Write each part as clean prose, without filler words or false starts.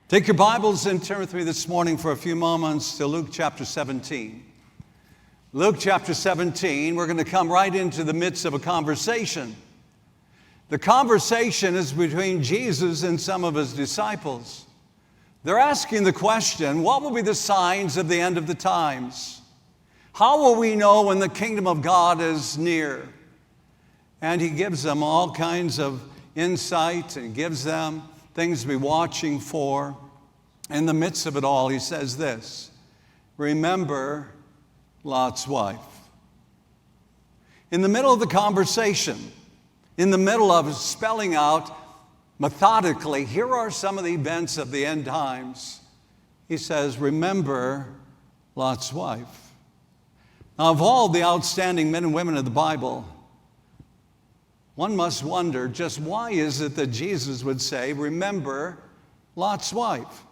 Take your Bibles and turn with me this morning for a few moments to Luke chapter 17. Luke chapter 17, we're going to come right into the midst of a conversation. The conversation is between Jesus and some of his disciples. They're asking the question, what will be the signs of the end of the times? How will we know when the kingdom of God is near? And he gives them all kinds of insight and gives them things to be watching for. In the midst of it all, he says this, remember Lot's wife. In the middle of the conversation, in the middle of spelling out methodically, here are some of the events of the end times, he says, remember Lot's wife. Now, of all the outstanding men and women of the Bible, one must wonder just why is it that Jesus would say, remember Lot's wife?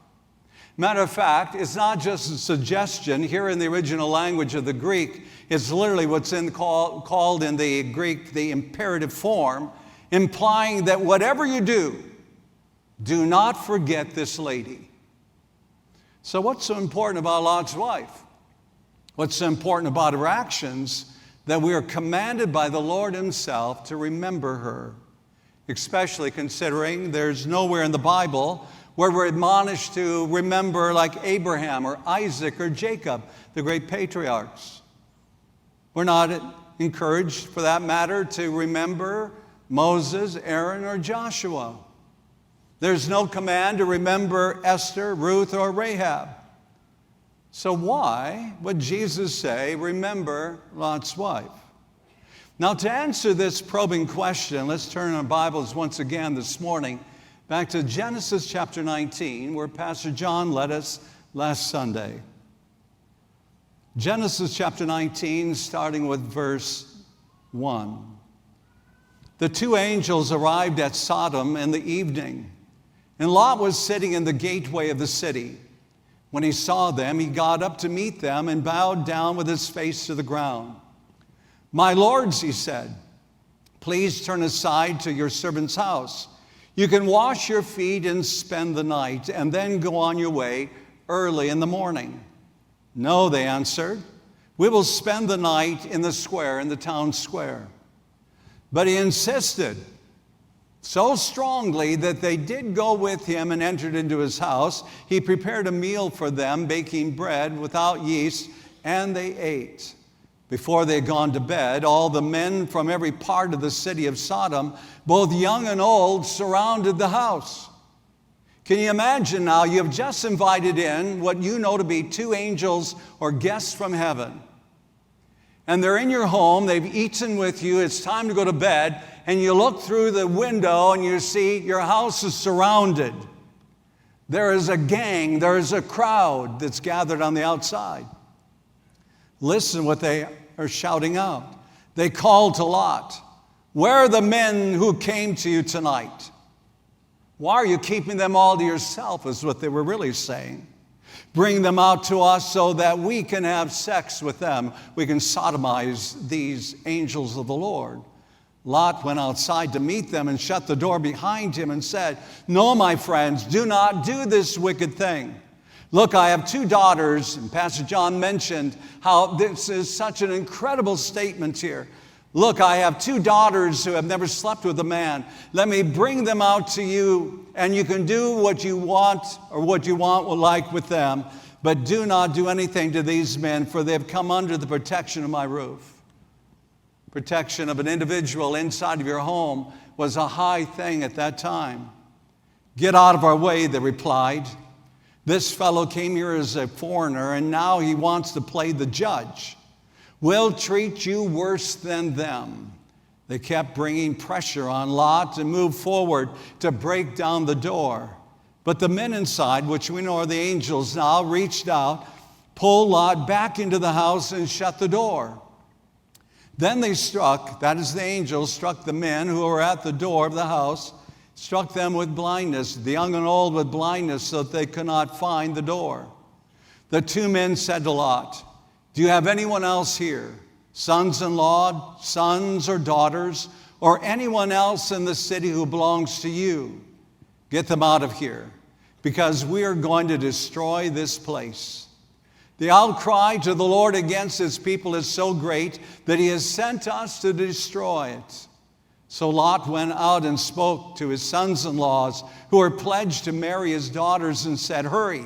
Matter of fact, it's not just a suggestion. Here in the original language of the Greek, it's literally what's called in the Greek the imperative form, implying that whatever you do not forget this lady. So what's so important about Lot's wife? What's so important about her actions? That we are commanded by the Lord himself to remember her, especially considering there's nowhere in the Bible where we're admonished to remember like Abraham or Isaac or Jacob, the great patriarchs. We're not encouraged, for that matter, to remember Moses, Aaron, or Joshua. There's no command to remember Esther, Ruth, or Rahab. So why would Jesus say, remember Lot's wife? Now, to answer this probing question, let's turn our Bibles once again this morning back to Genesis chapter 19, where Pastor John led us last Sunday. Genesis chapter 19, starting with verse 1. The two angels arrived at Sodom in the evening, and Lot was sitting in the gateway of the city. When he saw them, he got up to meet them and bowed down with his face to the ground. My lords, he said, please turn aside to your servant's house. You can wash your feet and spend the night, and then go on your way early in the morning. No, they answered, we will spend the night in the town square. But he insisted so strongly that they did go with him and entered into his house. He prepared a meal for them, baking bread without yeast, and they ate. Before they had gone to bed, all the men from every part of the city of Sodom, both young and old, surrounded the house. Can you imagine now, you have just invited in what you know to be two angels or guests from heaven. And they're in your home, they've eaten with you, it's time to go to bed, and you look through the window and you see your house is surrounded. There is a gang, there is a crowd that's gathered on the outside. Listen what they are shouting out. They called to Lot, where are the men who came to you tonight? Why are you keeping them all to yourself, is what they were really saying. Bring them out to us so that we can have sex with them. We can sodomize these angels of the Lord. Lot went outside to meet them and shut the door behind him and said, no, my friends, do not do this wicked thing. Look, I have two daughters, and Pastor John mentioned how this is such an incredible statement here. Look, I have two daughters who have never slept with a man. Let me bring them out to you, and you can do what you want or what you want like with them, but do not do anything to these men, for they have come under the protection of my roof. Protection of an individual inside of your home was a high thing at that time. Get out of our way, they replied. This fellow came here as a foreigner, and now he wants to play the judge. We'll treat you worse than them. They kept bringing pressure on Lot to move forward to break down the door. But the men inside, which we know are the angels now, reached out, pulled Lot back into the house and shut the door. Then they struck, that is the angels, struck the men who were at the door of the house, struck them with blindness, the young and old with blindness, so that they could not find the door. The two men said to Lot, do you have anyone else here, sons-in-law, sons or daughters, or anyone else in the city who belongs to you? Get them out of here. because we are going to destroy this place. The outcry to the Lord against his people is so great that he has sent us to destroy it. So Lot went out and spoke to his sons-in-laws who were pledged to marry his daughters and said, "Hurry,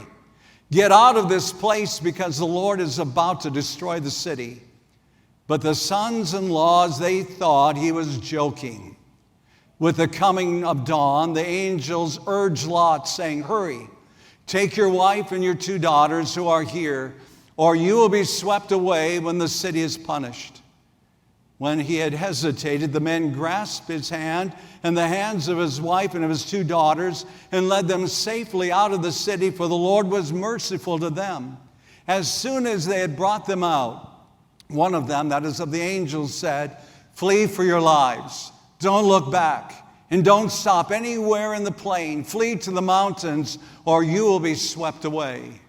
get out of this place because the Lord is about to destroy the city." But the sons-in-laws, they thought he was joking. With the coming of dawn, the angels urged Lot, saying, "Hurry, take your wife and your 2 daughters who are here, or you will be swept away when the city is punished." When he had hesitated, the men grasped his hand and the hands of his wife and of his 2 daughters and led them safely out of the city, for the Lord was merciful to them. As soon as they had brought them out, one of them, that is of the angels, said, "Flee for your lives. Don't look back, and don't stop anywhere in the plain. Flee to the mountains, or you will be swept away."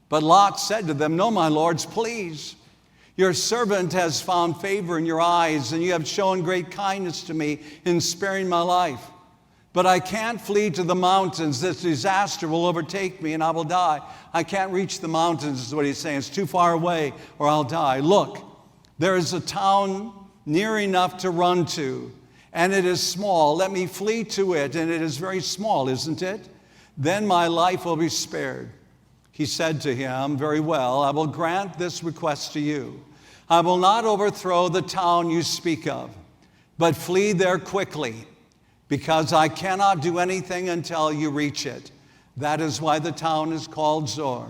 But Lot said to them, "No, my lords, please. Your servant has found favor in your eyes, and you have shown great kindness to me in sparing my life. But I can't flee to the mountains. This disaster will overtake me, and I will die. I can't reach the mountains," is what he's saying. "It's too far away, or I'll die. Look, there is a town near enough to run to, and it is small. Let me flee to it, and it is very small, isn't it? Then my life will be spared." He said to him, "Very well, I will grant this request to you. I will not overthrow the town you speak of, but flee there quickly, because I cannot do anything until you reach it. That is why the town is called Zoar."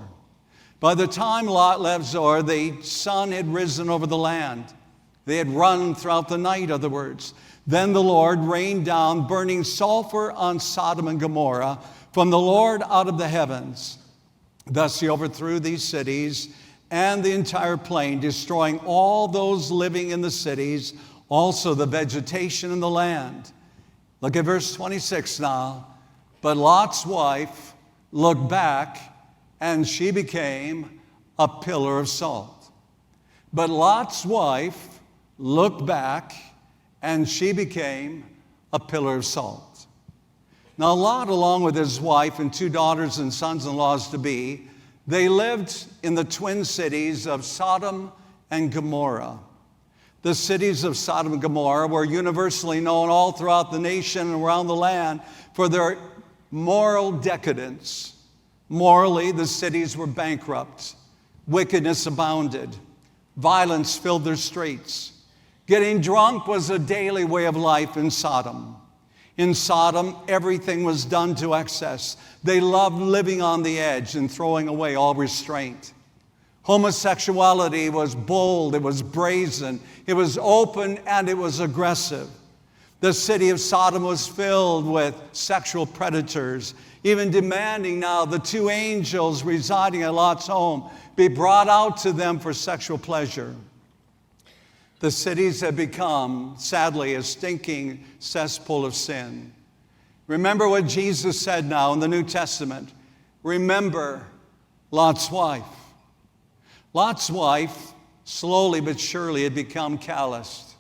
By the time Lot left Zoar, the sun had risen over the land. They had run throughout the night, in other words. Then the Lord rained down burning sulfur on Sodom and Gomorrah from the Lord out of the heavens. Thus he overthrew these cities and the entire plain, destroying all those living in the cities, also the vegetation in the land. Look at verse 26 now. But Lot's wife looked back, and she became a pillar of salt. But Lot's wife looked back, and she became a pillar of salt. Now Lot, along with his wife and 2 daughters and sons-in-laws to be, they lived in the twin cities of Sodom and Gomorrah. The cities of Sodom and Gomorrah were universally known all throughout the nation and around the land for their moral decadence. Morally, the cities were bankrupt. Wickedness abounded. Violence filled their streets. Getting drunk was a daily way of life in Sodom. In Sodom, everything was done to excess. They loved living on the edge and throwing away all restraint. Homosexuality was bold, it was brazen, it was open, and it was aggressive. The city of Sodom was filled with sexual predators, even demanding now the 2 angels residing at Lot's home be brought out to them for sexual pleasure. The cities had become, sadly, a stinking cesspool of sin. Remember what Jesus said now in the New Testament. Remember Lot's wife. Lot's wife, slowly but surely, had become calloused.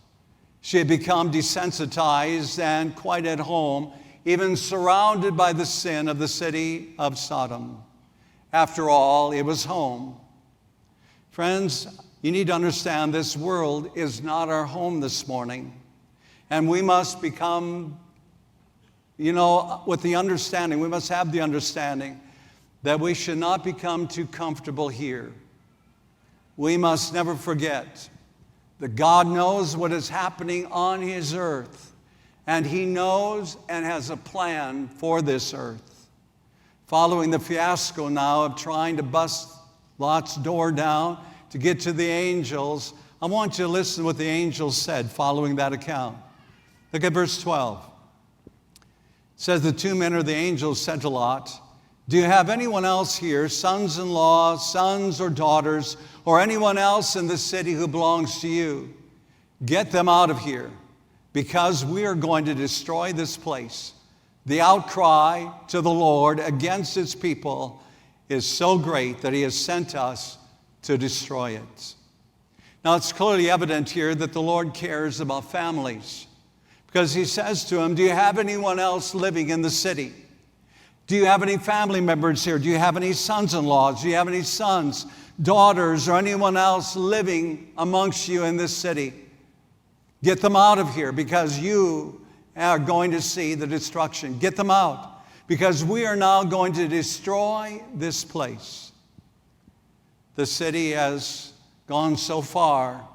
She had become desensitized and quite at home, even surrounded by the sin of the city of Sodom. After all, it was home. Friends, you need to understand this world is not our home this morning. And we must become, with the understanding, we must have the understanding that we should not become too comfortable here. We must never forget that God knows what is happening on his earth, and he knows and has a plan for this earth. Following the fiasco now of trying to bust Lot's door down to get to the angels, I want you to listen to what the angels said following that account. Look at verse 12. It says, the 2 men or the angels said to Lot, "Do you have anyone else here, sons-in-law, sons or daughters, or anyone else in the city who belongs to you? Get them out of here, because we are going to destroy this place. The outcry to the Lord against his people is so great that he has sent us to destroy it." Now, it's clearly evident here that the Lord cares about families, because he says to him, "Do you have anyone else living in the city? Do you have any family members here? Do you have any sons-in-laws? Do you have any sons, daughters, or anyone else living amongst you in this city? Get them out of here, because you are going to see the destruction. Get them out, because we are now going to destroy this place. The city has gone so far,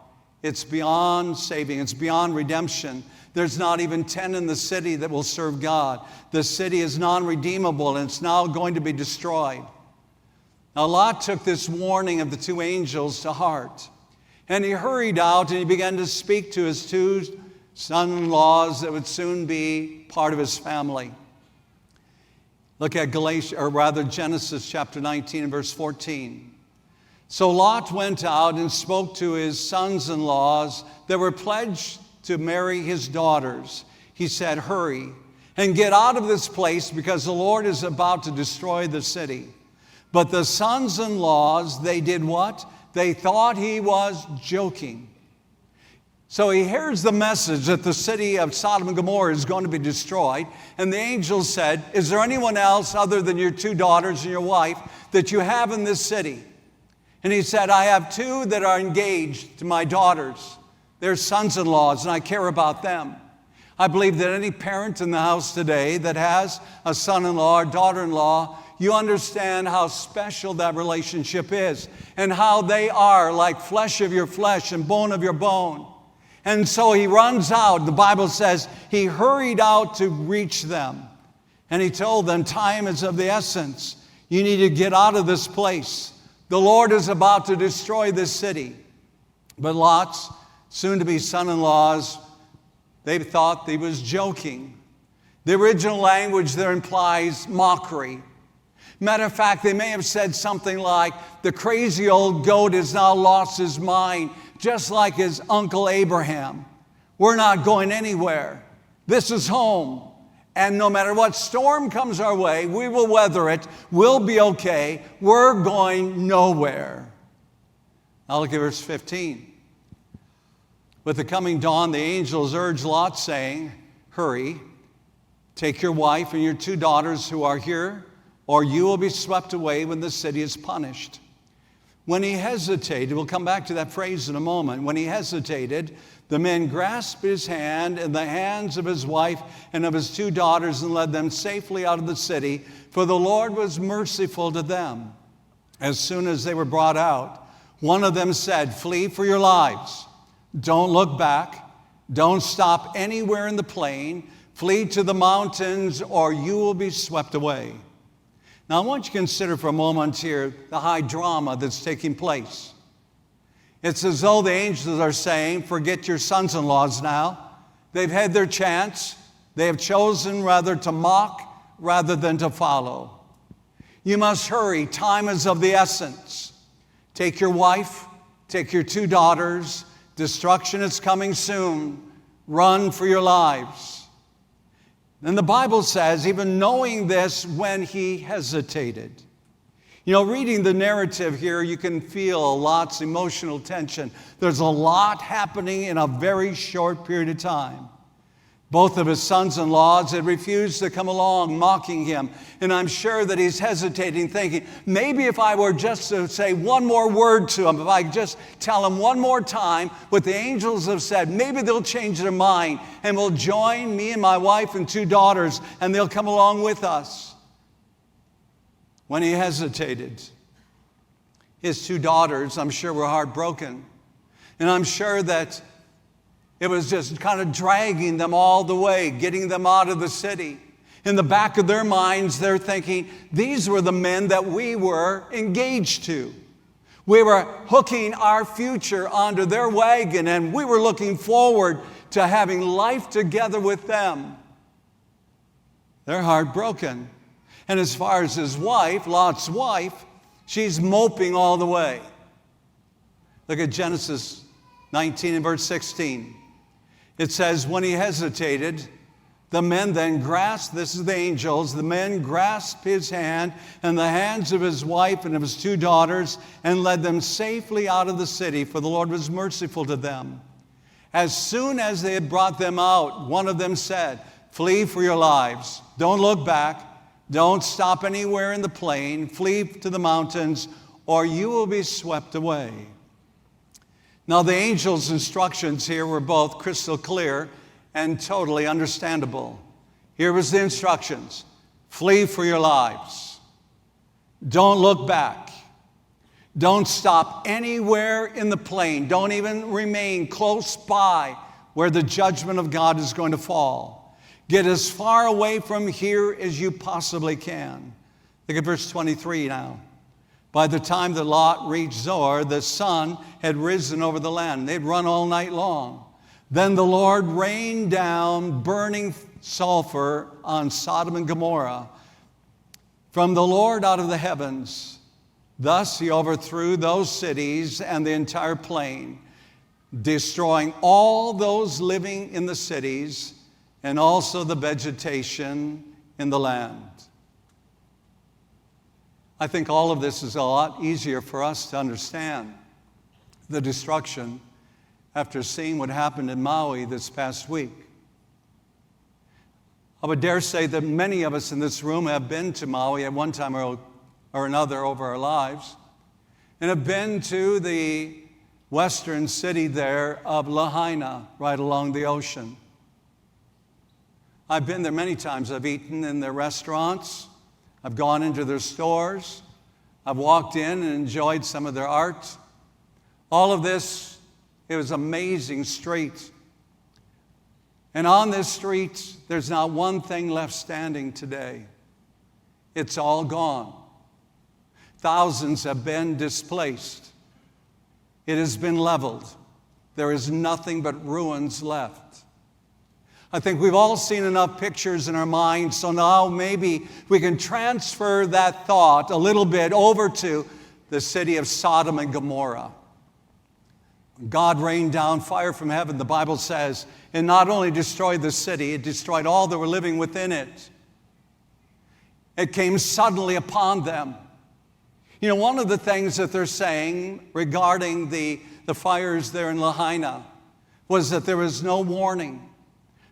it's beyond saving, it's beyond redemption. There's not even 10 in the city that will serve God. The city is non-redeemable, and it's now going to be destroyed. Now, Lot took this warning of the two angels to heart, and he hurried out and he began to speak to his two son-in-laws that would soon be part of his family. Look at Genesis chapter 19 and verse 14. So Lot went out and spoke to his sons-in-laws that were pledged to marry his daughters. He said, hurry and get out of this place, because the Lord is about to destroy the city. But the sons-in-laws, they did what? They thought he was joking. So he hears the message that the city of Sodom and Gomorrah is going to be destroyed. And the angel said, is there anyone else other than your two daughters and your wife that you have in this city? And he said, I have two that are engaged to my daughters. They're sons-in-laws, and I care about them. I believe that any parent in the house today that has a son-in-law or daughter-in-law, you understand how special that relationship is, and how they are like flesh of your flesh and bone of your bone. And so he runs out. The Bible says he hurried out to reach them. And he told them, time is of the essence. You need to get out of this place. The Lord is about to destroy this city. But Lot's soon-to-be son-in-laws, they thought he was joking. The original language there implies mockery. Matter of fact, they may have said something like, the crazy old goat has now lost his mind, just like his uncle Abraham. We're not going anywhere. This is home. And no matter what storm comes our way, we will weather it. We'll be okay. We're going nowhere. Now look at verse 15. With the coming dawn, the angels urged Lot, saying, hurry, take your wife and your two daughters who are here, or you will be swept away when the city is punished. When he hesitated, we'll come back to that phrase in a moment. When he hesitated, the men grasped his hand and the hands of his wife and of his two daughters and led them safely out of the city, for the Lord was merciful to them. As soon as they were brought out, one of them said, flee for your lives. Don't look back. Don't stop anywhere in the plain. Flee to the mountains, or you will be swept away. Now, I want you to consider for a moment here the high drama that's taking place. It's as though the angels are saying, forget your sons-in-laws now. They've had their chance. They have chosen rather to mock rather than to follow. You must hurry. Time is of the essence. Take your wife, take your two daughters. Destruction is coming soon. Run for your lives. And the Bible says, even knowing this, when he hesitated. You know, reading the narrative here, you can feel Lot's emotional tension. There's a lot happening in a very short period of time. Both of his sons-in-laws had refused to come along, mocking him. And I'm sure that he's hesitating, thinking, maybe if I were just to say one more word to him, if I could just tell him one more time what the angels have said, maybe they'll change their mind and will join me and my wife and two daughters, and they'll come along with us. When he hesitated, his two daughters, I'm sure, were heartbroken. And I'm sure that it was just kind of dragging them all the way, getting them out of the city. In the back of their minds, they're thinking, these were the men that we were engaged to. We were hooking our future onto their wagon, and we were looking forward to having life together with them. They're heartbroken. And as far as his wife, Lot's wife, she's moping all the way. Look at Genesis 19 and verse 16. It says, when he hesitated, the men then grasped, this is the angels, the men grasped his hand and the hands of his wife and of his two daughters and led them safely out of the city, for the Lord was merciful to them. As soon as they had brought them out, one of them said, flee for your lives. Don't look back. Don't stop anywhere in the plain. Flee to the mountains, or you will be swept away. Now, the angel's instructions here were both crystal clear and totally understandable. Here was the instructions. Flee for your lives. Don't look back. Don't stop anywhere in the plain. Don't even remain close by where the judgment of God is going to fall. Get as far away from here as you possibly can. Look at verse 23 now. By the time that Lot reached Zoar, the sun had risen over the land. They'd run all night long. Then the Lord rained down burning sulfur on Sodom and Gomorrah from the Lord out of the heavens. Thus he overthrew those cities and the entire plain, destroying all those living in the cities and also the vegetation in the land. I think all of this is a lot easier for us to understand the destruction after seeing what happened in Maui this past week. I would dare say that many of us in this room have been to Maui at one time or another over our lives and have been to the western city there of Lahaina, right along the ocean. I've been there many times. I've eaten in their restaurants. I've gone into their stores. I've walked in and enjoyed some of their art. All of this, it was amazing street. And on this street, there's not one thing left standing today. It's all gone. Thousands have been displaced. It has been leveled. There is nothing but ruins left. I think we've all seen enough pictures in our minds, so now maybe we can transfer that thought a little bit over to the city of Sodom and Gomorrah. God rained down fire from heaven, the Bible says, and not only destroyed the city, it destroyed all that were living within it. It came suddenly upon them. You know, one of the things that they're saying regarding the fires there in Lahaina was that there was no warning.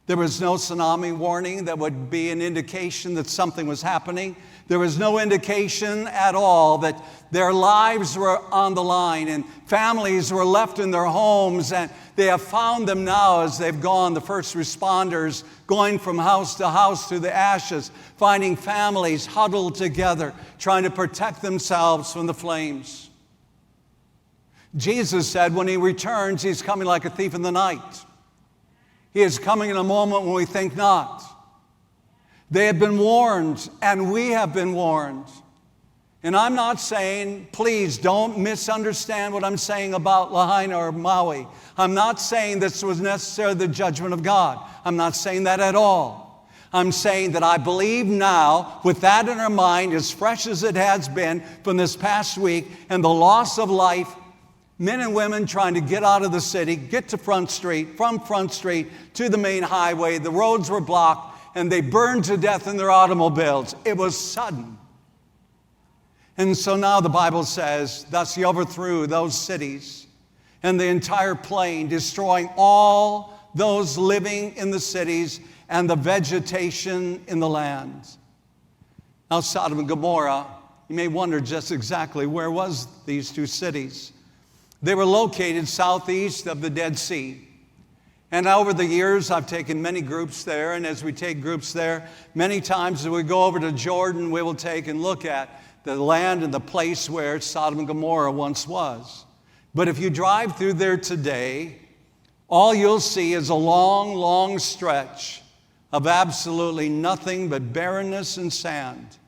There was no tsunami warning that would be an indication that something was happening. There was no indication at all that their lives were on the line and families were left in their homes, and they have found them now as they've gone, the first responders going from house to house through the ashes, finding families huddled together, trying to protect themselves from the flames. Jesus said when he returns, he's coming like a thief in the night. He is coming in a moment when we think not. They have been warned, and we have been warned. And I'm not saying, please don't misunderstand what I'm saying about Lahaina or Maui. I'm not saying this was necessarily the judgment of God. I'm not saying that at all. I'm saying that I believe now, with that in our mind, as fresh as it has been from this past week, and the loss of life, men and women trying to get out of the city, get to Front Street, from Front Street to the main highway. The roads were blocked, and they burned to death in their automobiles. It was sudden. And so now the Bible says, thus he overthrew those cities and the entire plain, destroying all those living in the cities and the vegetation in the land. Now, Sodom and Gomorrah, you may wonder just exactly where was these two cities. They were located southeast of the Dead Sea. And over the years, I've taken many groups there. And as we take groups there, many times as we go over to Jordan, we will take and look at the land and the place where Sodom and Gomorrah once was. But if you drive through there today, all you'll see is a long, long stretch of absolutely nothing but barrenness and sand.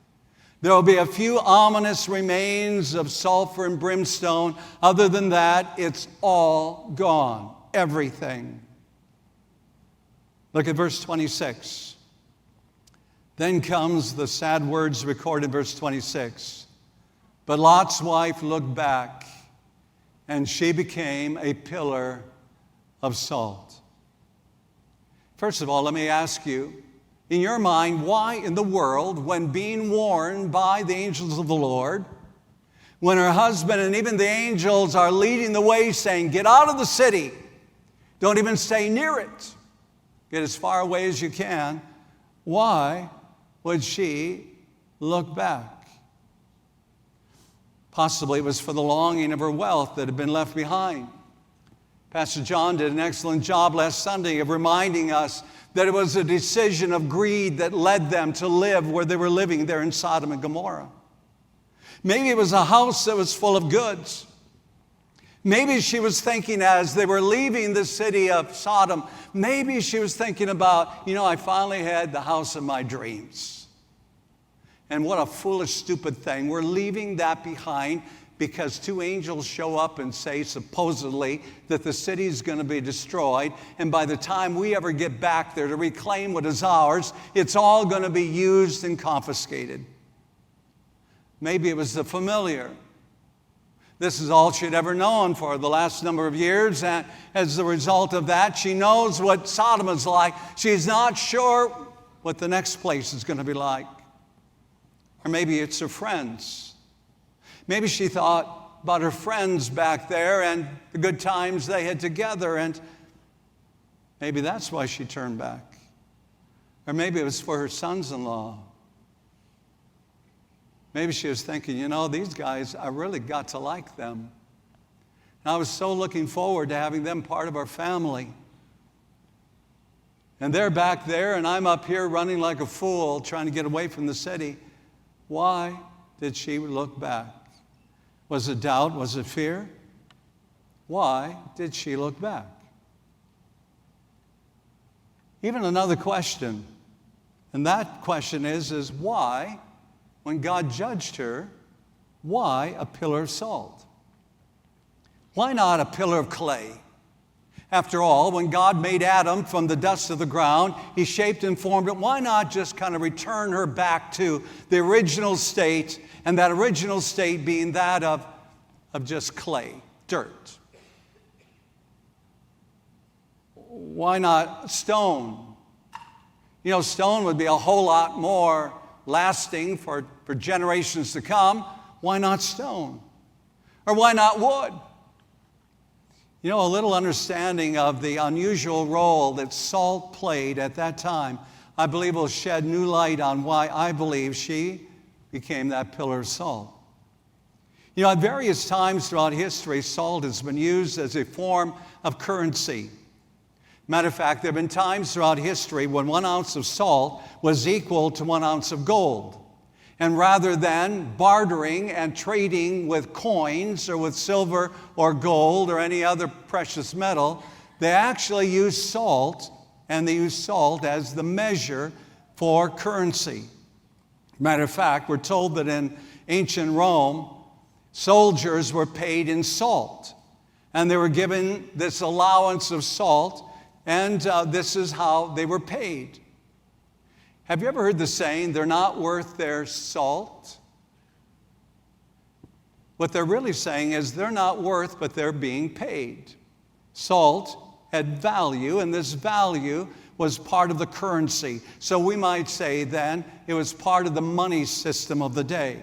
There will be a few ominous remains of sulfur and brimstone. Other than that, it's all gone. Everything. Look at verse 26. Then comes the sad words recorded in verse 26. But Lot's wife looked back, and she became a pillar of salt. First of all, let me ask you, in your mind, why in the world, when being warned by the angels of the Lord, when her husband and even the angels are leading the way saying, get out of the city, don't even stay near it, get as far away as you can, why would she look back. Possibly it was for the longing of her wealth that had been left behind. Pastor John did an excellent job last Sunday of reminding us that it was a decision of greed that led them to live where they were living there in Sodom and Gomorrah. Maybe it was a house that was full of goods. Maybe she was thinking as they were leaving the city of Sodom, maybe she was thinking about, I finally had the house of my dreams. And what a foolish, stupid thing. We're leaving that behind because two angels show up and say, supposedly, that the city is going to be destroyed. And by the time we ever get back there to reclaim what is ours, it's all going to be used and confiscated. Maybe it was the familiar. This is all she'd ever known for the last number of years. And as a result of that, she knows what Sodom is like. She's not sure what the next place is going to be like. Or maybe it's her friends. Maybe she thought about her friends back there and the good times they had together, and maybe that's why she turned back. Or maybe it was for her sons-in-law. Maybe she was thinking, these guys, I really got to like them. And I was so looking forward to having them part of our family. And they're back there, and I'm up here running like a fool, trying to get away from the city. Why did she look back? Was it doubt? Was it fear? Why did she look back? Even another question, and that question is why, when God judged her, why a pillar of salt? Why not a pillar of clay? After all, when God made Adam from the dust of the ground, he shaped and formed it. Why not just kind of return her back to the original state, and that original state being that of just clay, dirt? Why not stone? Stone would be a whole lot more lasting for generations to come. Why not stone? Or why not wood? A little understanding of the unusual role that salt played at that time, I believe, will shed new light on why I believe she became that pillar of salt. At various times throughout history, salt has been used as a form of currency. Matter of fact, there have been times throughout history when 1 ounce of salt was equal to 1 ounce of gold. And rather than bartering and trading with coins or with silver or gold or any other precious metal, they actually used salt, and they used salt as the measure for currency. Matter of fact, we're told that in ancient Rome, soldiers were paid in salt, and they were given this allowance of salt, and this is how they were paid. Have you ever heard the saying, they're not worth their salt? What they're really saying is they're not worth, but they're being paid. Salt had value, and this value was part of the currency. So we might say then it was part of the money system of the day.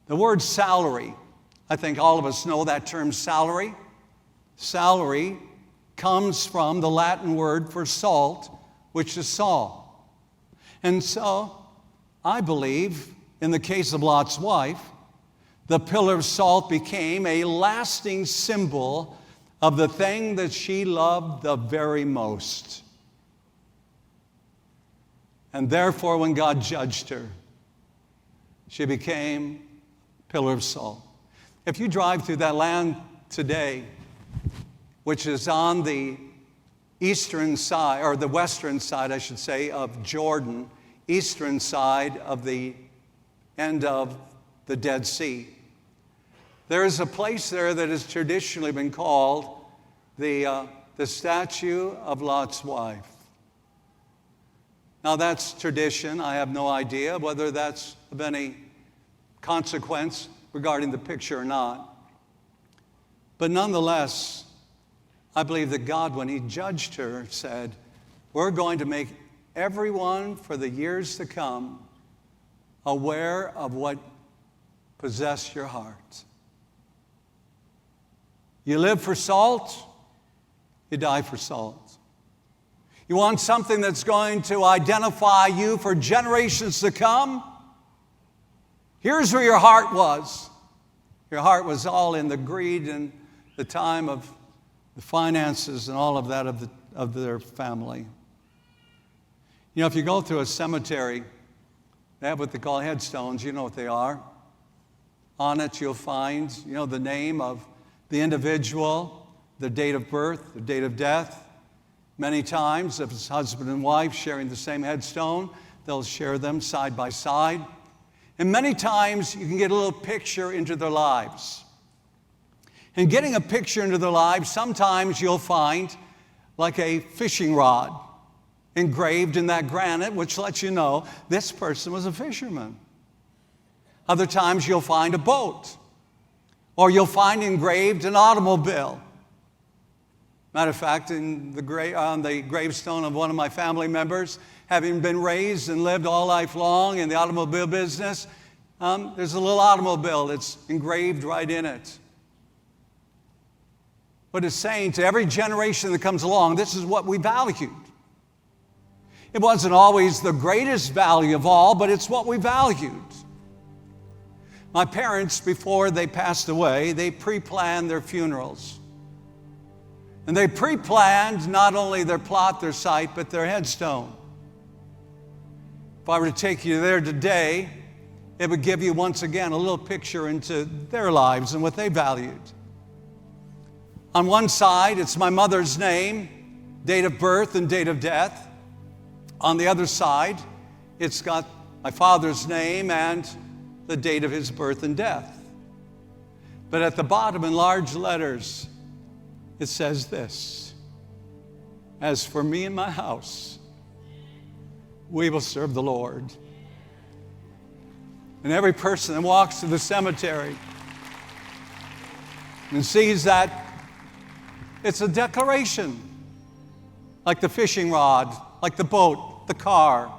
The word salary, I think all of us know that term salary. Salary comes from the Latin word for salt, which is salt. And so, I believe, in the case of Lot's wife, the pillar of salt became a lasting symbol of the thing that she loved the very most. And therefore, when God judged her, she became a pillar of salt. If you drive through that land today, which is on the eastern side, or the western side, I should say, of Jordan, eastern side of the end of the Dead Sea. There is a place there that has traditionally been called the statue of Lot's wife. Now that's tradition. I have no idea whether that's of any consequence regarding the picture or not. But nonetheless, I believe that God, when he judged her, said, we're going to make everyone for the years to come aware of what possessed your heart. You live for salt, you die for salt. You want something that's going to identify you for generations to come? Here's where your heart was. Your heart was all in the greed and the time of the finances and all of that of their family. You know, if you go through a cemetery, they have what they call headstones. You know what they are. On it you'll find, the name of the individual, the date of birth, the date of death. Many times, if it's husband and wife sharing the same headstone, they'll share them side by side. And many times you can get a little picture into their lives. And getting a picture into their lives, sometimes you'll find like a fishing rod engraved in that granite, which lets you know this person was a fisherman. Other times you'll find a boat, or you'll find engraved an automobile. Matter of fact, on the gravestone of one of my family members, having been raised and lived all life long in the automobile business, there's a little automobile that's engraved right in it. But it's saying to every generation that comes along, this is what we valued. It wasn't always the greatest value of all, but it's what we valued. My parents, before they passed away, they pre-planned their funerals. And they pre-planned not only their plot, their site, but their headstone. If I were to take you there today, it would give you once again a little picture into their lives and what they valued. On one side, it's my mother's name, date of birth and date of death. On the other side, it's got my father's name and the date of his birth and death. But at the bottom, in large letters, it says this: as for me and my house, we will serve the Lord. And every person that walks to the cemetery and sees that, it's a declaration, like the fishing rod, like the boat, the car.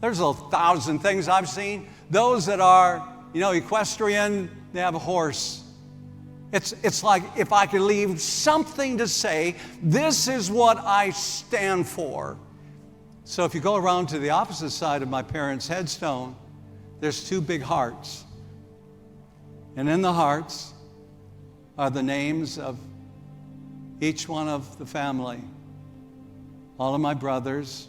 There's 1,000 things I've seen. Those that are, equestrian, they have a horse. It's like if I could leave something to say, this is what I stand for. So if you go around to the opposite side of my parents' headstone, there's 2 big hearts. And in the hearts are the names of each one of the family. All of my brothers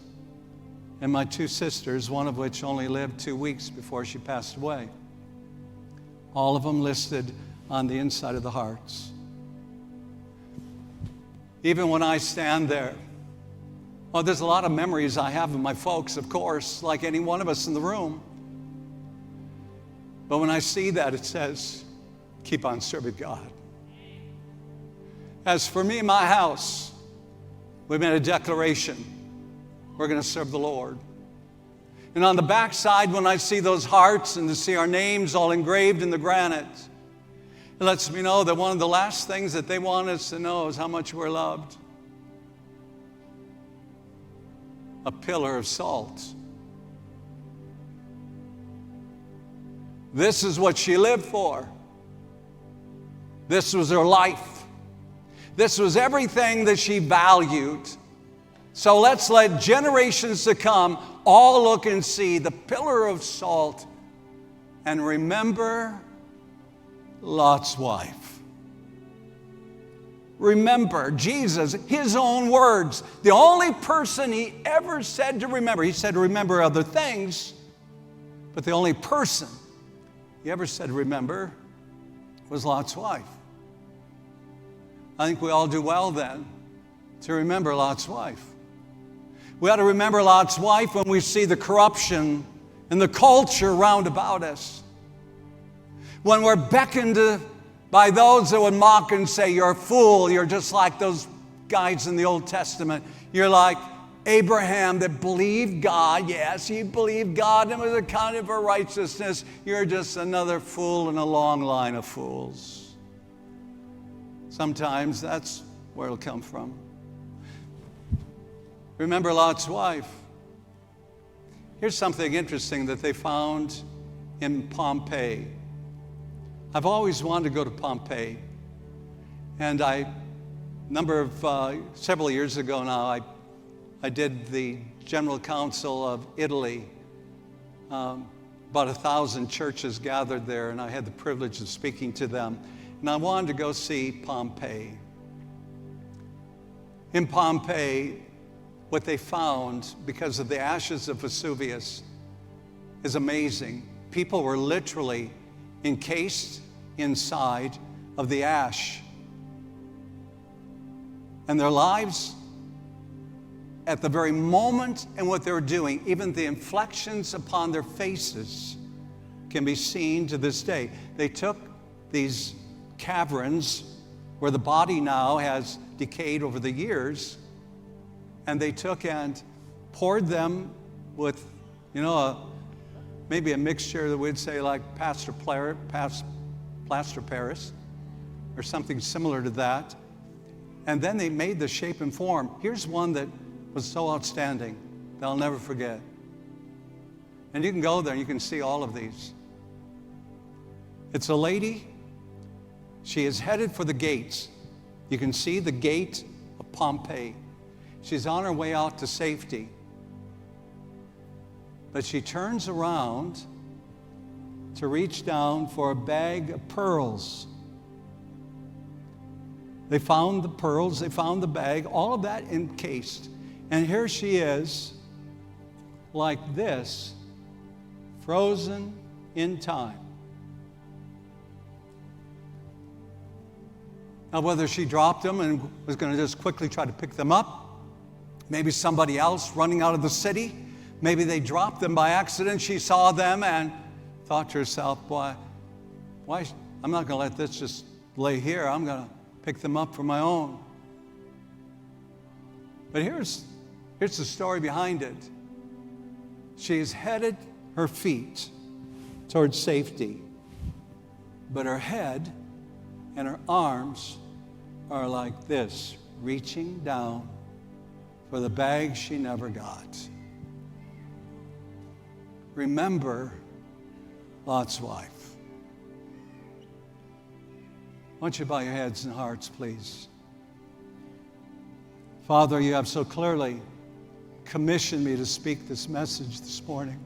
and my 2 sisters, one of which only lived 2 weeks before she passed away. All of them listed on the inside of the hearts. Even when I stand there, there's a lot of memories I have of my folks, of course, like any one of us in the room. But when I see that, it says, keep on serving God. As for me and my house, we made a declaration. We're going to serve the Lord. And on the backside, when I see those hearts and to see our names all engraved in the granite, it lets me know that one of the last things that they want us to know is how much we're loved. A pillar of salt. This is what she lived for. This was her life. This was everything that she valued. So let's let generations to come all look and see the pillar of salt and remember Lot's wife. Remember Jesus, his own words. The only person he ever said to remember, he said to remember other things, but the only person he ever said to remember was Lot's wife. I think we all do well then to remember Lot's wife. We ought to remember Lot's wife when we see the corruption and the culture round about us. When we're beckoned by those that would mock and say, you're a fool, you're just like those guys in the Old Testament. You're like Abraham that believed God. Yes, he believed God and was accounted for righteousness. You're just another fool in a long line of fools. Sometimes that's where it'll come from. Remember Lot's wife. Here's something interesting that they found in Pompeii. I've always wanted to go to Pompeii. And several years ago now, I did the General Council of Italy. About 1,000 churches gathered there, and I had the privilege of speaking to them. And I wanted to go see Pompeii. In Pompeii, what they found, because of the ashes of Vesuvius, is amazing. People were literally encased inside of the ash. And their lives, at the very moment in what they're doing, even the inflections upon their faces can be seen to this day. They took these caverns where the body now has decayed over the years, and they took and poured them with, maybe a mixture that we'd say like plaster Paris or something similar to that. And then they made the shape and form. Here's one that was so outstanding that I'll never forget. And you can go there and you can see all of these. It's a lady. She is headed for the gates. You can see the gate of Pompeii. She's on her way out to safety. But she turns around to reach down for a bag of pearls. They found the pearls, they found the bag, all of that encased. And here she is, like this, frozen in time. Now, whether she dropped them and was going to just quickly try to pick them up, maybe somebody else running out of the city, maybe they dropped them by accident, she saw them and thought to herself, why, I'm not going to let this just lay here. I'm going to pick them up for my own. But here's the story behind it. She's headed her feet towards safety, but her head and her arms are like this, reaching down for the bag she never got. Remember Lot's wife. Why don't you bow your heads and hearts, please? Father, you have so clearly commissioned me to speak this message this morning.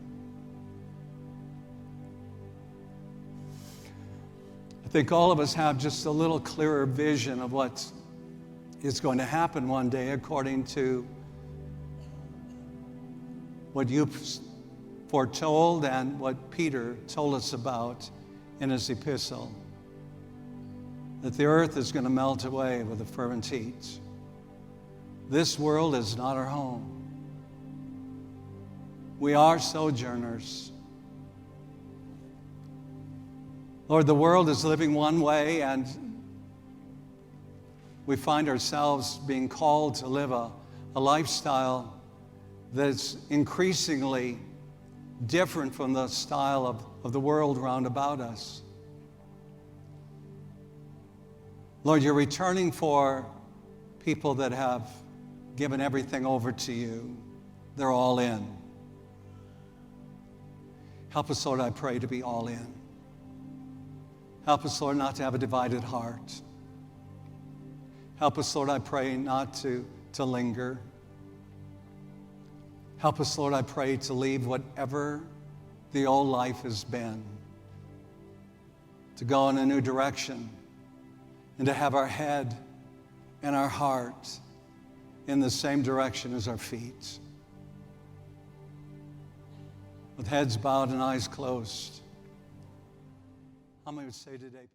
I think all of us have just a little clearer vision of what is going to happen one day according to what you've foretold and what Peter told us about in his epistle. That the earth is going to melt away with a fervent heat. This world is not our home. We are sojourners. Lord, the world is living one way, and we find ourselves being called to live a lifestyle that's increasingly different from the style of the world round about us. Lord, you're returning for people that have given everything over to you. They're all in. Help us, Lord, I pray, to be all in. Help us, Lord, not to have a divided heart. Help us, Lord, I pray, not to linger. Help us, Lord, I pray, to leave whatever the old life has been, to go in a new direction, and to have our head and our heart in the same direction as our feet. With heads bowed and eyes closed, how many would say today,